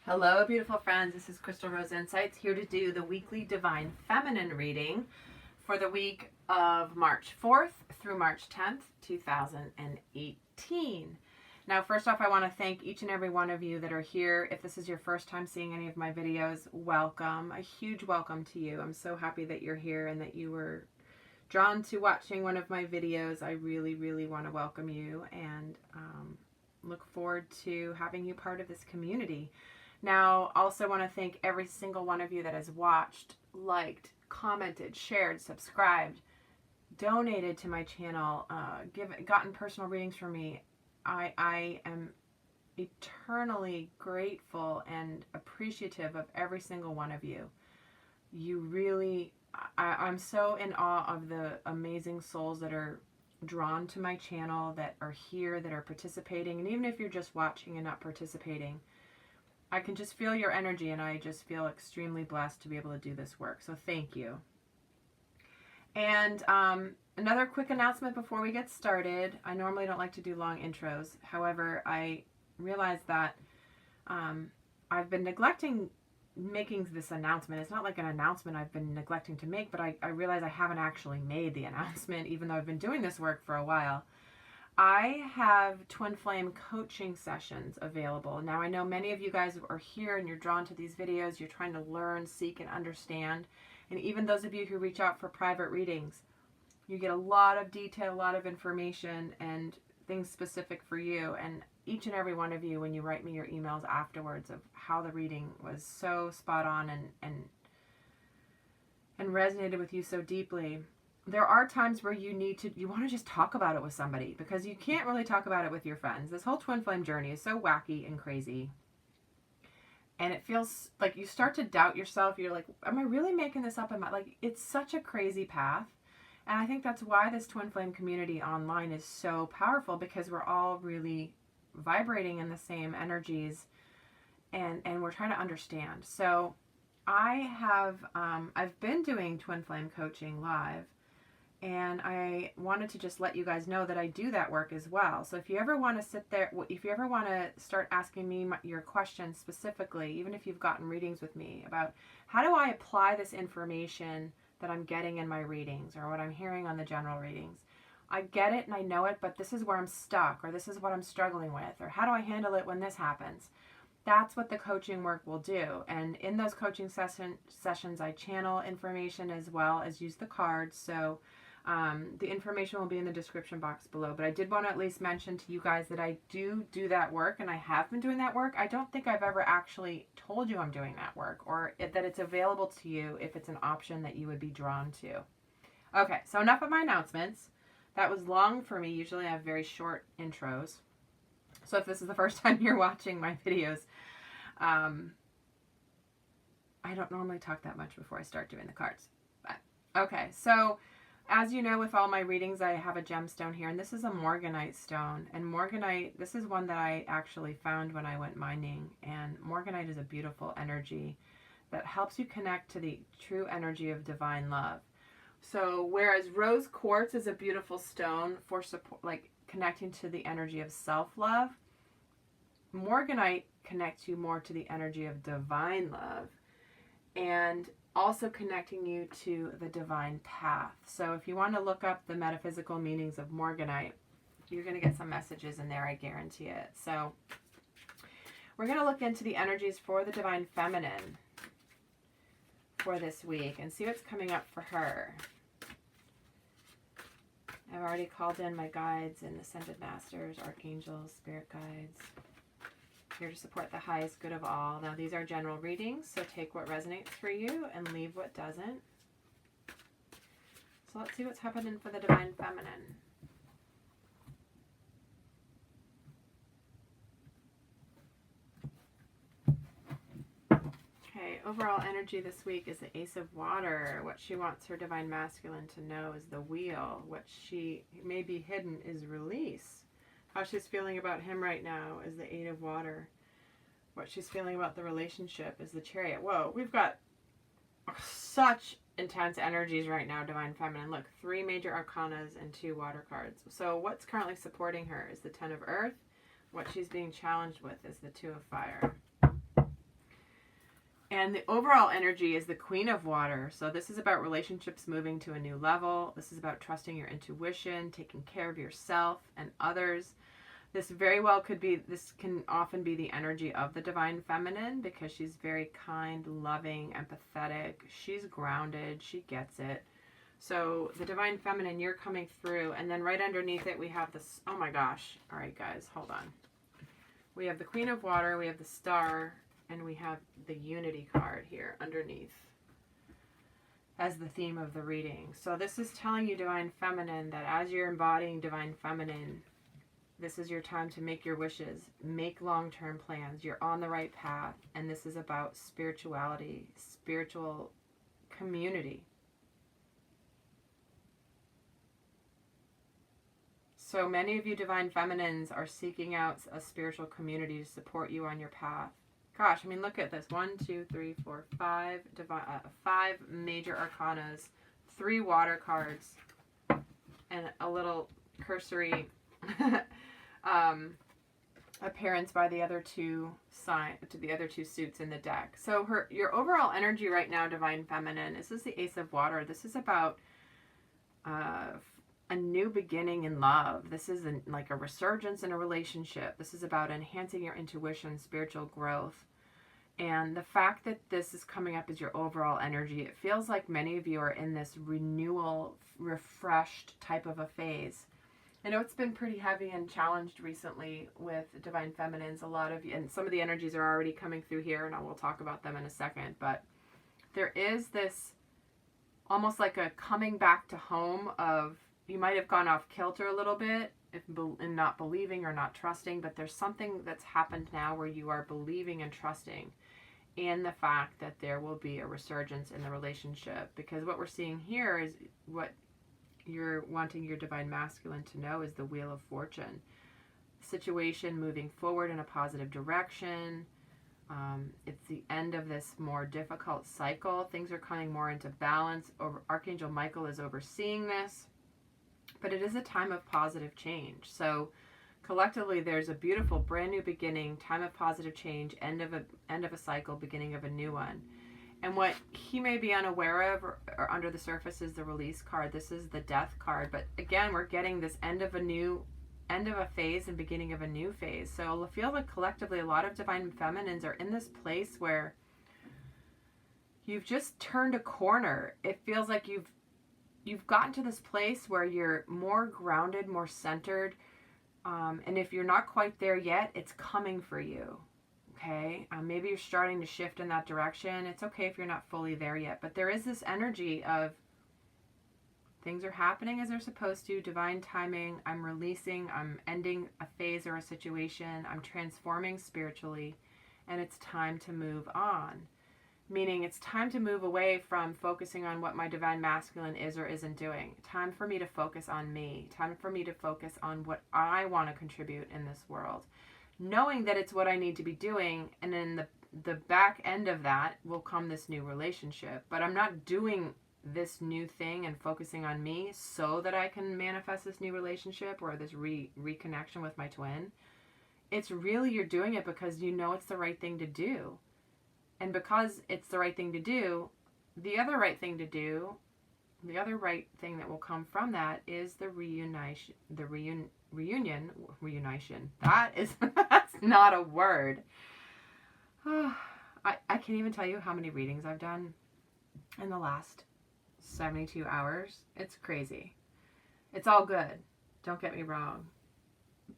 Hello, beautiful friends. This is Crystal Rose Insights here to do the weekly Divine Feminine reading for the week of March 4th through March 10th, 2018. Now, first off, I want to thank each and every one of you that are here. If this is your first time seeing any of my videos, welcome. A huge welcome to you. I'm so happy that you're here and that you were drawn to watching one of my videos. I really, really want to welcome you and look forward to having you part of this community. Now, also want to thank every single one of you that has watched, liked, commented, shared, subscribed, donated to my channel, gotten personal readings from me. I am eternally grateful and appreciative of every single one of you. You really, I'm so in awe of the amazing souls that are drawn to my channel, that are here, that are participating. And even if you're just watching and not participating, I can just feel your energy, and I just feel extremely blessed to be able to do this work. So thank you. And another quick announcement before we get started. I normally don't like to do long intros. However, I realized that I've been neglecting making this announcement. It's not like an announcement I've been neglecting to make, but I realize I haven't actually made the announcement, even though I've been doing this work for a while. I have Twin Flame coaching sessions available. Now, I know many of you guys are here and you're drawn to these videos. You're trying to learn, seek, and understand. And even those of you who reach out for private readings, you get a lot of detail, a lot of information, and things specific for you. And each and every one of you, when you write me your emails afterwards of how the reading was so spot on and resonated with you so deeply, there are times where you want to just talk about it with somebody, because you can't really talk about it with your friends. This whole twin flame journey is so wacky and crazy. And it feels like you start to doubt yourself. You're like, am I really making this up? It's such a crazy path. And I think that's why this twin flame community online is so powerful, because we're all really vibrating in the same energies and we're trying to understand. So I've been doing twin flame coaching live. And I wanted to just let you guys know that I do that work as well. So if you ever want to sit there, if you ever want to start asking me your questions specifically, even if you've gotten readings with me about how do I apply this information that I'm getting in my readings or what I'm hearing on the general readings, I get it and I know it, but this is where I'm stuck, or this is what I'm struggling with, or how do I handle it when this happens? That's what the coaching work will do. And in those coaching sessions, I channel information as well as use the cards. So the information will be in the description box below, but I did want to at least mention to you guys that I do that work, and I have been doing that work. I don't think I've ever actually told you I'm doing that work, or that it's available to you if it's an option that you would be drawn to. Okay, so enough of my announcements. That was long for me. Usually I have very short intros. So if this is the first time you're watching my videos, I don't normally talk that much before I start doing the cards. But, okay, so as you know, with all my readings, I have a gemstone here, and this is a morganite stone. And morganite, this is one that I actually found when I went mining. And morganite is a beautiful energy that helps you connect to the true energy of divine love. So whereas rose quartz is a beautiful stone for support, like connecting to the energy of self-love, morganite connects you more to the energy of divine love, and also connecting you to the divine path. So if you want to look up the metaphysical meanings of morganite, you're going to get some messages in there, I guarantee it. So we're going to look into the energies for the divine feminine for this week and see what's coming up for her. I've already called in my guides and ascended masters, archangels, spirit guides, here to support the highest good of all. Now, these are general readings, so take what resonates for you and leave what doesn't. So let's see what's happening for the divine feminine. Okay, overall energy this week is the Ace of Water. What she wants her divine masculine to know is the Wheel. What she may be hidden is release. How she's feeling about him right now is the Eight of Water. What she's feeling about the relationship is the Chariot. Whoa, we've got such intense energies right now, divine feminine. Look, 3 major arcanas and 2 water cards. So what's currently supporting her is the Ten of Earth. What she's being challenged with is the Two of Fire. And the overall energy is the Queen of Water. So this is about relationships moving to a new level. This is about trusting your intuition, taking care of yourself and others. This can often be the energy of the Divine Feminine, because she's very kind, loving, empathetic. She's grounded. She gets it. So the Divine Feminine, you're coming through. And then right underneath it, we have this. Oh my gosh. All right, guys, hold on. We have the Queen of Water. We have the Star. And we have the Unity card here underneath as the theme of the reading. So this is telling you, Divine Feminine, that as you're embodying Divine Feminine, this is your time to make your wishes, make long-term plans. You're on the right path. And this is about spirituality, spiritual community. So many of you Divine Feminines are seeking out a spiritual community to support you on your path. Gosh, I mean, look at this. 1, 2, 3, 4, 5 major arcanas, 3 water cards, and a little cursory appearance by the other two suits in the deck. So your overall energy right now, Divine Feminine, this is the Ace of Water. This is about a new beginning in love. This is like a resurgence in a relationship. This is about enhancing your intuition, spiritual growth. And the fact that this is coming up as your overall energy, it feels like many of you are in this renewal, refreshed type of a phase. I know it's been pretty heavy and challenged recently with Divine Feminines. A lot of you, and some of the energies are already coming through here, and I will talk about them in a second. But there is this almost like a coming back to home of, you might have gone off kilter a little bit in not believing or not trusting, but there's something that's happened now where you are believing and trusting in the fact that there will be a resurgence in the relationship. Because what we're seeing here is what you're wanting your Divine Masculine to know is the Wheel of Fortune. Situation moving forward in a positive direction. It's the end of this more difficult cycle. Things are coming more into balance. Archangel Michael is overseeing this. But it is a time of positive change. So collectively, there's a beautiful brand new beginning, time of positive change, end of a cycle, beginning of a new one. And what he may be unaware of or under the surface is the Release card. This is the Death card. But again, we're getting this end of a phase and beginning of a new phase. So I feel like collectively a lot of Divine Feminines are in this place where you've just turned a corner. It feels like you've gotten to this place where you're more grounded, more centered. And if you're not quite there yet, it's coming for you. Okay? Maybe you're starting to shift in that direction. It's okay if you're not fully there yet. But there is this energy of things are happening as they're supposed to. Divine timing. I'm releasing. I'm ending a phase or a situation. I'm transforming spiritually. And it's time to move on. Meaning it's time to move away from focusing on what my Divine Masculine is or isn't doing. Time for me to focus on me. Time for me to focus on what I want to contribute in this world. Knowing that it's what I need to be doing, and in the back end of that will come this new relationship. But I'm not doing this new thing and focusing on me so that I can manifest this new relationship or this reconnection with my twin. It's really, you're doing it because you know it's the right thing to do. And because it's the right thing to do, the other right thing to do, the other right thing that will come from that is the reunion. That's not a word. I can't even tell you how many readings I've done in the last 72 hours. It's crazy. It's all good. Don't get me wrong.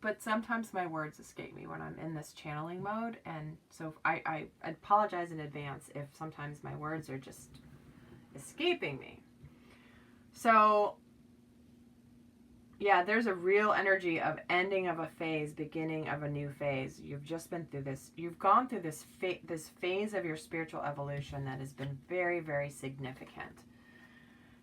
But sometimes my words escape me when I'm in this channeling mode. And so I apologize in advance if sometimes my words are just escaping me. So, yeah, there's a real energy of ending of a phase, beginning of a new phase. You've just been through this. You've gone through this phase of your spiritual evolution that has been very, very significant.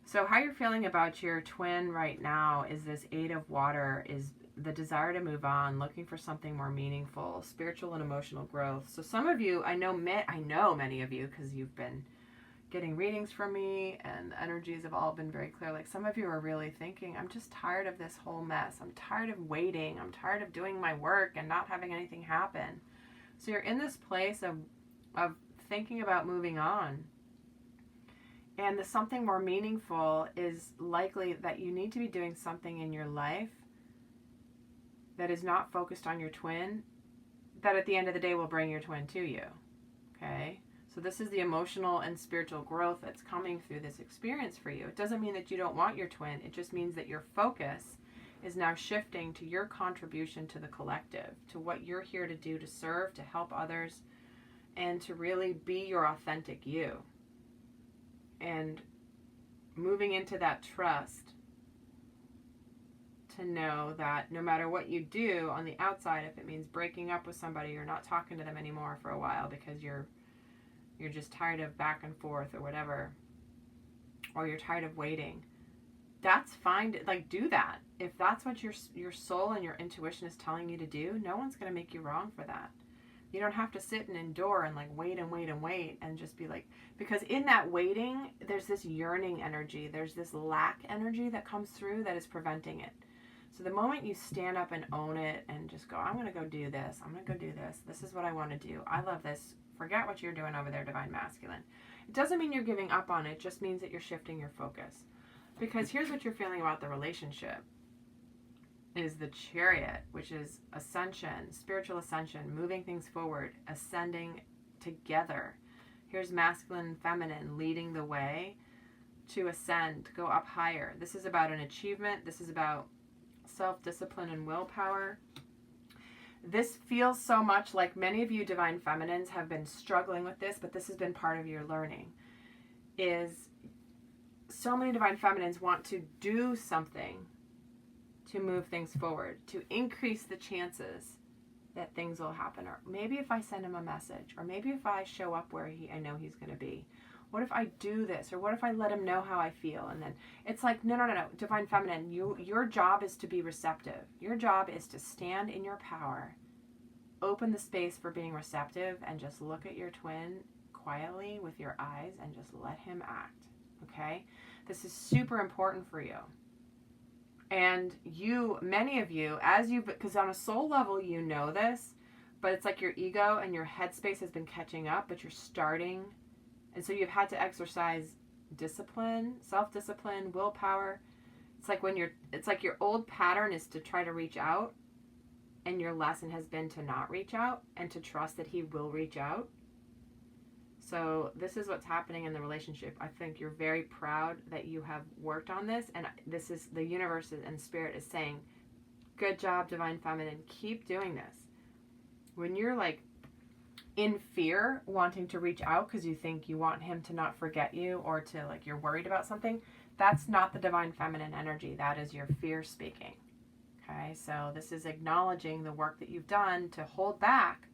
So how you're feeling about your twin right now is this 8 of Water, is the desire to move on, looking for something more meaningful, spiritual and emotional growth. So some of you, I know many of you, because you've been getting readings from me and the energies have all been very clear. Like some of you are really thinking, I'm just tired of this whole mess. I'm tired of waiting. I'm tired of doing my work and not having anything happen. So you're in this place of thinking about moving on. And the something more meaningful is likely that you need to be doing something in your life that is not focused on your twin, that at the end of the day will bring your twin to you. Okay? So this is the emotional and spiritual growth that's coming through this experience for you. It doesn't mean that you don't want your twin. It just means that your focus is now shifting to your contribution to the collective, to what you're here to do, to serve, to help others, and to really be your authentic you. And moving into that trust to know that no matter what you do on the outside, if it means breaking up with somebody or not talking to them anymore for a while because you're just tired of back and forth or whatever, or you're tired of waiting, that's fine. Like, do that. If that's what your soul and your intuition is telling you to do, no one's going to make you wrong for that. You don't have to sit and endure and like wait and wait and wait and just be like, because in that waiting, there's this yearning energy. There's this lack energy that comes through that is preventing it. So the moment you stand up and own it and just go, I'm going to go do this. I'm going to go do this. This is what I want to do. I love this. Forget what you're doing over there, Divine Masculine. It doesn't mean you're giving up on it. It just means that you're shifting your focus. Because here's what you're feeling about the relationship. Is the Chariot, which is ascension, spiritual ascension, moving things forward, ascending together. Here's masculine and feminine leading the way to ascend, to go up higher. This is about an achievement. This is about self-discipline and willpower. This feels so much like many of you Divine Feminines have been struggling with this, but this has been part of your learning. Is so many Divine Feminines want to do something to move things forward, to increase the chances that things will happen. Or maybe if I send him a message, or maybe if I show up where I know he's going to be. What if I do this? Or what if I let him know how I feel? And then it's like, no. Divine Feminine, your job is to be receptive. Your job is to stand in your power, open the space for being receptive, and just look at your twin quietly with your eyes and just let him act. Okay? This is super important for you. And you, many of you, because on a soul level, you know this, but it's like your ego and your headspace has been catching up, but you're starting. And so you've had to exercise discipline, self-discipline, willpower. It's like your old pattern is to try to reach out, and your lesson has been to not reach out and to trust that he will reach out. So this is what's happening in the relationship. I think you're very proud that you have worked on this, and this is the universe and spirit is saying, good job, Divine Feminine, keep doing this. When you're like in fear, wanting to reach out because you think you want him to not forget you, or to like you're worried about something, that's not the Divine Feminine energy. That is your fear speaking. Okay, so this is acknowledging the work that you've done to hold back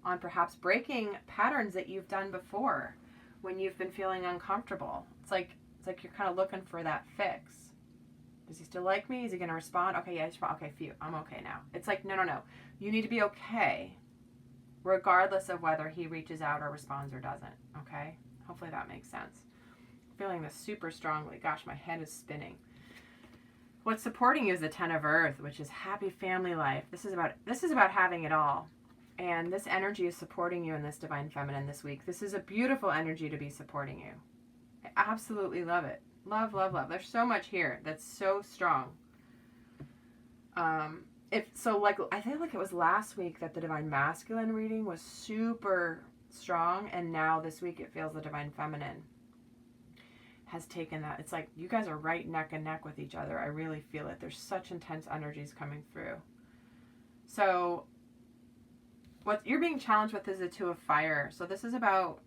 on perhaps breaking patterns that you've done before when you've been feeling uncomfortable. It's like you're kind of looking for that fix. Does he still like me? Is he going to respond? Okay, yeah, okay, phew, I'm okay now. It's like, no. You need to be okay regardless of whether he reaches out or responds or doesn't. Okay? Hopefully that makes sense. Feeling this super strongly. Gosh, my head is spinning. What's supporting you is the Ten of Earth, which is happy family life. This is about having it all. And this energy is supporting you in this Divine Feminine this week. This is a beautiful energy to be supporting you. I absolutely love it. Love, love, love. There's so much here that's so strong. I feel like it was last week that the Divine Masculine reading was super strong, and now this week it feels the Divine Feminine has taken that. It's like you guys are right neck and neck with each other. I really feel it. There's such intense energies coming through. So what you're being challenged with is the Two of Fire. So this is about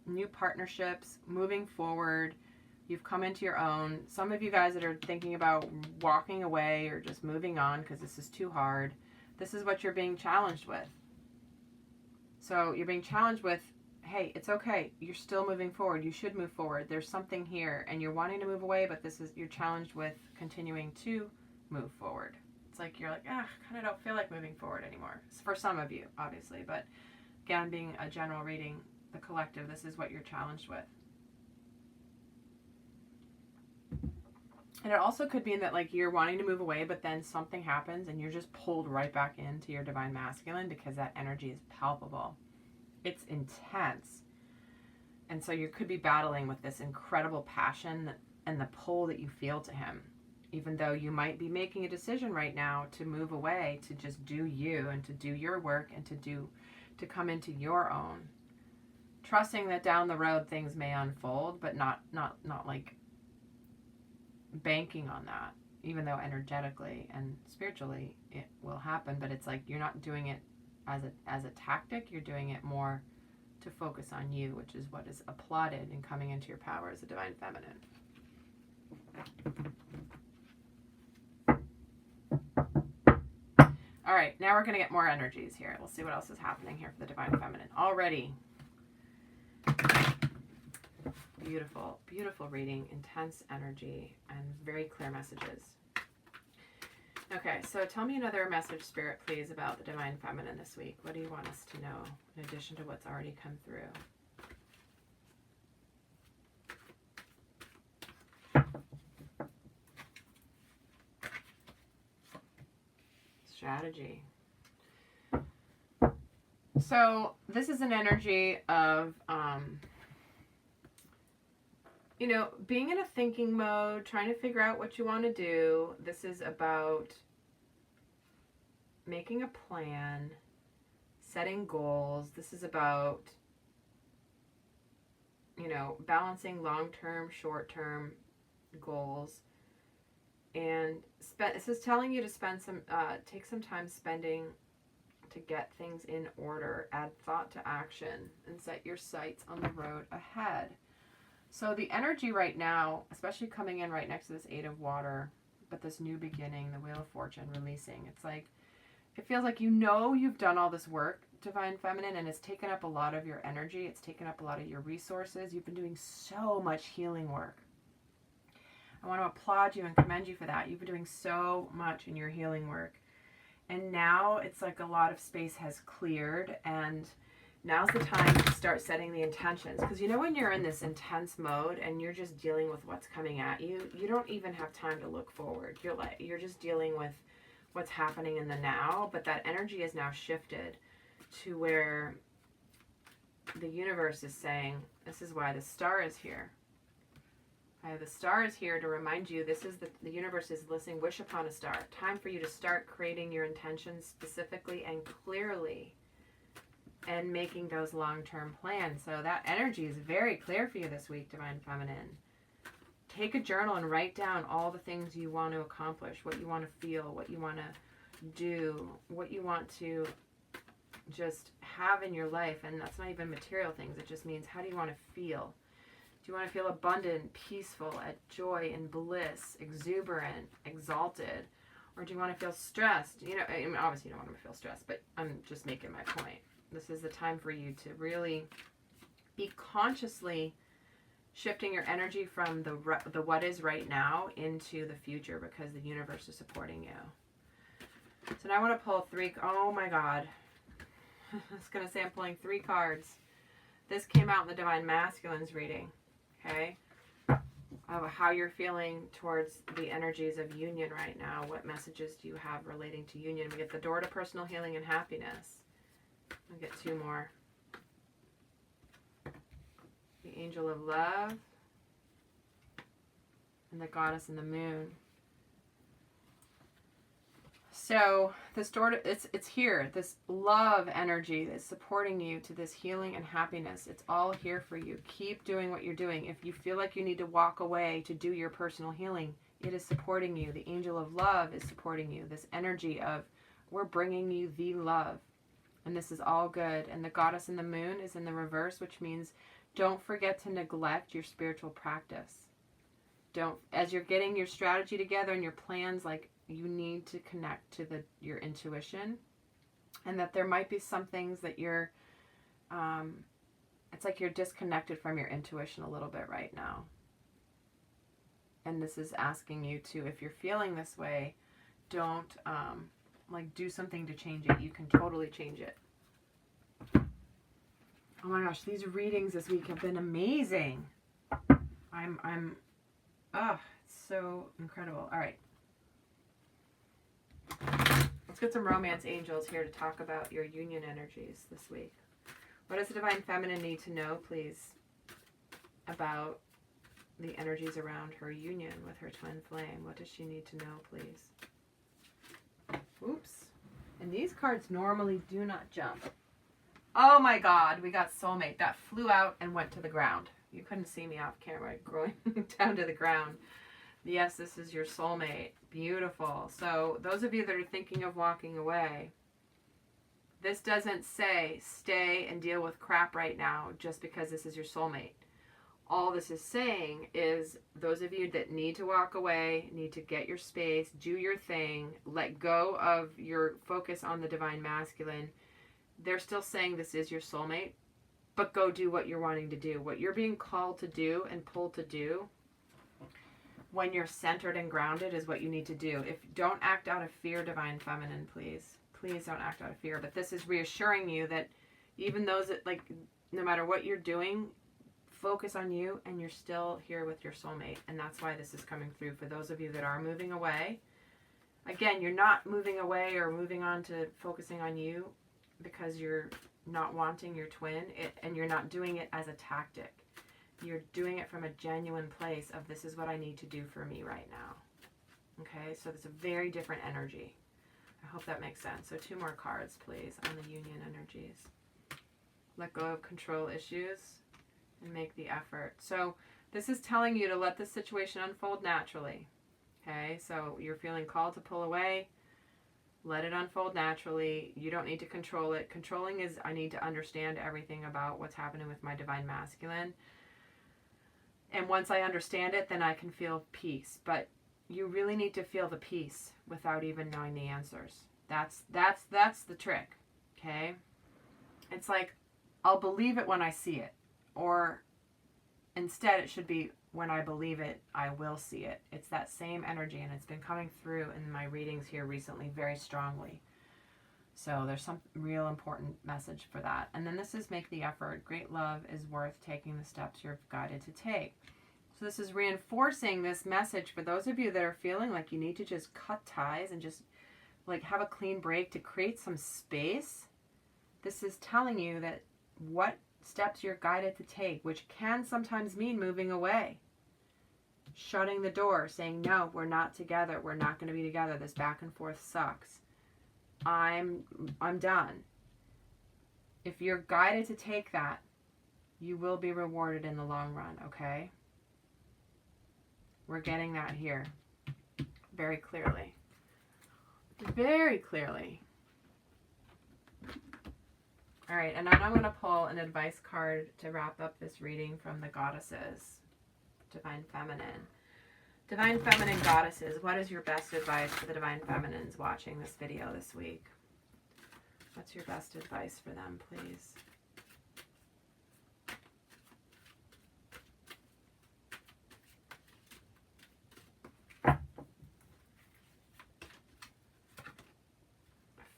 new partnerships, moving forward. You've come into your own. Some of you guys that are thinking about walking away or just moving on because this is too hard, this is what you're being challenged with. So you're being challenged with, hey, it's okay. You're still moving forward. You should move forward. There's something here, and you're wanting to move away, but you're challenged with continuing to move forward. It's like you're like, kind of don't feel like moving forward anymore. It's for some of you, obviously, but again, being a general reading, the collective, this is what you're challenged with. And it also could be that like you're wanting to move away, but then something happens and you're just pulled right back into your Divine Masculine because that energy is palpable. It's intense. And so you could be battling with this incredible passion and the pull that you feel to him, even though you might be making a decision right now to move away, to just do you and to do your work and to come into your own, trusting that down the road things may unfold, but not like banking on that, even though energetically and spiritually it will happen. But it's like you're not doing it as a tactic. You're doing it more to focus on you, which is what is applauded in coming into your power as a divine feminine. All right, now we're going to get more energies here. We'll see what else is happening here for the divine feminine. Already. Beautiful, beautiful reading, intense energy, and very clear messages. Okay, so tell me another message, Spirit, please, about the divine feminine this week. What do you want us to know in addition to what's already come through? Strategy. So this is an energy of, being in a thinking mode, trying to figure out what you want to do. This is about making a plan, setting goals. This is about, balancing long-term, short-term goals. And this is telling you to take some time spending to get things in order, add thought to action, and set your sights on the road ahead. So the energy right now, especially coming in right next to this Eight of Water, but this new beginning, the Wheel of Fortune releasing, it's like, it feels like you've done all this work, divine feminine, and it's taken up a lot of your energy. It's taken up a lot of your resources. You've been doing so much healing work. I want to applaud you and commend you for that. You've been doing so much in your healing work. And now it's like a lot of space has cleared, and now's the time to start setting the intentions. Because when you're in this intense mode and you're just dealing with what's coming at you, you don't even have time to look forward. You're just dealing with what's happening in the now. But that energy is now shifted to where the universe is saying, this is why the star is here. The star is here to remind you, this is the universe is listening. Wish upon a star. Time for you to start creating your intentions specifically and clearly and making those long-term plans. So that energy is very clear for you this week, divine feminine. Take a journal and write down all the things you want to accomplish, what you want to feel, what you want to do, what you want to just have in your life. And that's not even material things. It just means, how do you want to feel? Do you want to feel abundant, peaceful, at joy and bliss, exuberant, exalted? Or do you want to feel stressed? Obviously you don't want to feel stressed, but I'm just making my point. This is the time for you to really be consciously shifting your energy from the what is right now into the future, because the universe is supporting you. So now I want to pull three. Oh my God. I was going to say I'm pulling 3 cards. This came out in the Divine Masculines reading. Okay, of how you're feeling towards the energies of union right now. What messages do you have relating to union? We get the door to personal healing and happiness. I'll get 2 more. The Angel of Love and the Goddess and the Moon. So this door, it's here. This love energy is supporting you to this healing and happiness. It's all here for you. Keep doing what you're doing. If you feel like you need to walk away to do your personal healing, it is supporting you. The Angel of Love is supporting you. This energy of, we're bringing you the love. And this is all good. And the Goddess and the Moon is in the reverse, which means don't forget to neglect your spiritual practice. As you're getting your strategy together and your plans, like, you need to connect to your intuition, and that there might be some things that you're, it's like you're disconnected from your intuition a little bit right now. And this is asking you to, if you're feeling this way, don't do something to change it. You can totally change it. Oh my gosh, these readings this week have been amazing. It's so incredible. All right. Let's get some romance angels here to talk about your union energies this week. What does the divine feminine need to know, please, about the energies around her union with her twin flame. What does she need to know, please? Oops. And these cards normally do not jump. Oh my God, we got Soulmate. That flew out and went to the ground. You couldn't see me off camera going down to the ground. Yes, this is your soulmate. Beautiful. So those of you that are thinking of walking away, this doesn't say stay and deal with crap right now just because this is your soulmate. All this is saying is those of you that need to walk away, need to get your space, do your thing, let go of your focus on the divine masculine. They're still saying this is your soulmate, but go do what you're wanting to do. What you're being called to do and pulled to do when you're centered and grounded is what you need to do. Don't act out of fear, divine feminine, please. Please don't act out of fear. But this is reassuring you that even those that, like, no matter what you're doing, focus on you and you're still here with your soulmate. And that's why this is coming through for those of you that are moving away. Again, you're not moving away or moving on to focusing on you because you're not wanting your twin, and you're not doing it as a tactic. You're doing it from a genuine place of this is what I need to do for me right now. Okay, so there's a very different energy. I hope that makes sense. So 2 more cards, please, on the union energies. Let go of control issues and make the effort. So this is telling you to let the situation unfold naturally. Okay, so you're feeling called to pull away. Let it unfold naturally. You don't need to control it. Controlling is I need to understand everything about what's happening with my divine masculine. And once I understand it, then I can feel peace. But you really need to feel the peace without even knowing the answers. That's the trick. Okay? It's like, I'll believe it when I see it. Or instead it should be, when I believe it, I will see it. It's that same energy, and it's been coming through in my readings here recently very strongly. So there's some real important message for that. And then this is make the effort. Great love is worth taking the steps you're guided to take. So this is reinforcing this message for those of you that are feeling like you need to just cut ties and just like have a clean break to create some space. This is telling you that what steps you're guided to take, which can sometimes mean moving away. Shutting the door, saying, no, we're not together. We're not going to be together. This back and forth sucks. I'm done. If you're guided to take that, you will be rewarded in the long run, okay? We're getting that here very clearly. Very clearly. All right, and now I'm going to pull an advice card to wrap up this reading from the goddesses. Divine Feminine. Divine Feminine goddesses, what is your best advice for the Divine Feminines watching this video this week? What's your best advice for them, please?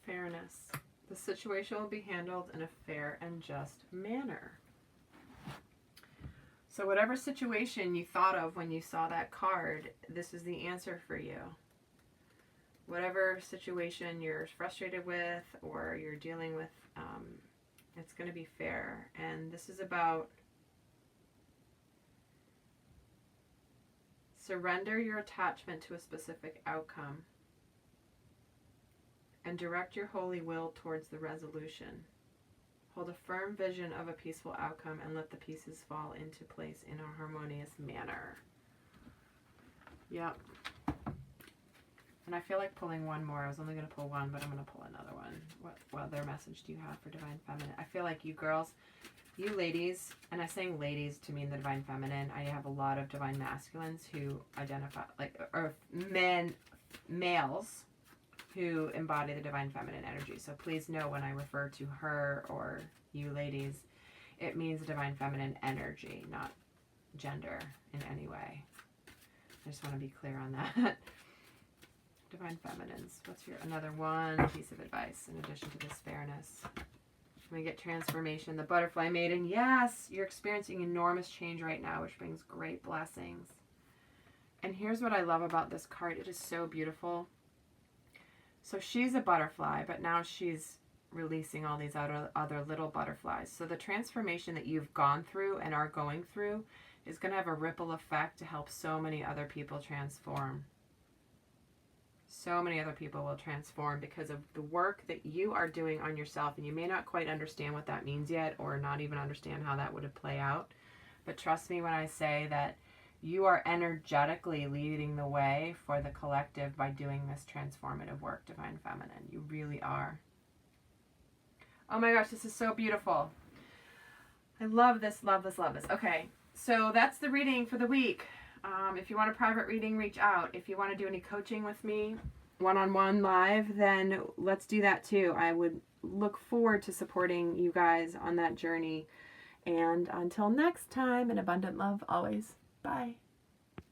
Fairness. The situation will be handled in a fair and just manner. So whatever situation you thought of when you saw that card, this is the answer for you. Whatever situation you're frustrated with or you're dealing with, it's going to be fair. And this is about surrender your attachment to a specific outcome and direct your holy will towards the resolution. Hold a firm vision of a peaceful outcome and let the pieces fall into place in a harmonious manner. Yep. And I feel like pulling one more. I was only going to pull one, but I'm going to pull another one. What other message do you have for Divine Feminine? I feel like you girls, you ladies, and I'm saying ladies to mean the Divine Feminine. I have a lot of Divine Masculines who identify, or males who embody the Divine Feminine energy. So please know when I refer to her or you ladies, it means the Divine Feminine energy, not gender in any way. I just want to be clear on that. Divine Feminines, what's your another one piece of advice in addition to this fairness? We get transformation. The Butterfly Maiden, yes, you're experiencing enormous change right now, which brings great blessings. And here's what I love about this card. It is so beautiful. So she's a butterfly, but now she's releasing all these other little butterflies. So the transformation that you've gone through and are going through, is going to have a ripple effect to help so many other people transform. So many other people will transform because of the work that you are doing on yourself. And you may not quite understand what that means yet, or not even understand how that would play out. But trust me when I say that you are energetically leading the way for the collective by doing this transformative work, Divine Feminine. You really are. Oh my gosh, this is so beautiful. I love this, love this, love this. Okay, so that's the reading for the week. If you want a private reading, reach out. If you want to do any coaching with me, one-on-one live, then let's do that too. I would look forward to supporting you guys on that journey. And until next time, in abundant love always. Bye.